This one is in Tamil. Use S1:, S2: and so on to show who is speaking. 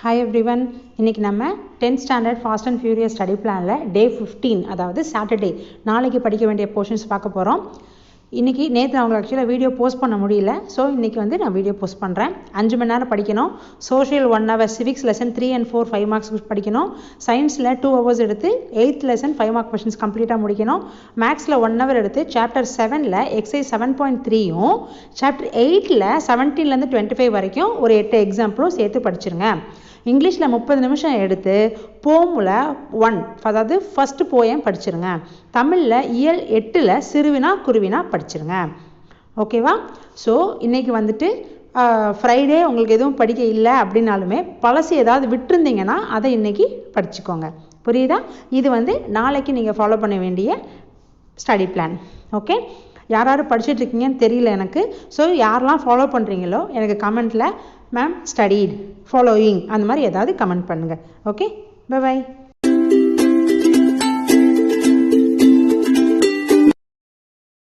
S1: Hi everyone, இன்னைக்கு நம்ம 10th standard fast and furious study planல day 15 அதாவது Saturday நாளைக்கு படிக்க வேண்டிய portions பார்க்க போறோம். இன்னைக்கு நேத்து நான் உங்களுக்கு actually வீடியோ போஸ்ட் பண்ண முடியல. சோ இன்னைக்கு நான் வீடியோ போஸ்ட் பண்றேன். 5 மணி நேரம் படிக்கணும். Social 1 hour, civics lesson 3 and 4 5 marks படிக்கணும். Scienceல 2 hours எடுத்து 8th lesson 5 mark questions கம்ப்ளீட்டா முடிக்கணும். Mathsல 1 hour எடுத்து chapter 7ல exercise 7.3யும் chapter 8ல 17ல இருந்து 25 வரைக்கும் ஒரு 8 எக்ஸாம்பிளும் சேர்த்து படிச்சிருங்க. இங்கிலீஷ்ல 30 நிமிஷம் எடுத்து போம்ல 1 அதாவது ஃபர்ஸ்ட் போயம் படிச்சிருங்க. தமிழ்ல இயல் 8ல சிறுவினா குருவினா படிச்சிருங்க. ஓகேவா? சோ இன்னைக்கு ஃப்ரைடே உங்களுக்கு எதுவும் படிக்க இல்லை அப்படினாலுமே பழசு ஏதாவது விட்டுருந்தீங்கன்னா அதை இன்னைக்கு படிச்சுக்கோங்க. புரியுதா? இது நாளைக்கு நீங்க ஃபாலோ பண்ண வேண்டிய ஸ்டடி பிளான். ஓகே? யாராரு படிச்சிட்டு இருக்கீங்கன்னு தெரியல எனக்கு. சோ யாரெல்லாம் ஃபாலோ பண்றீங்களோ எனக்கு கமெண்ட்ல மேம் ஸ்டடிட் ஃபாலோயிங் அந்த மாதிரி ஏதாவது கமெண்ட் பண்ணுங்க. Okay, bye by.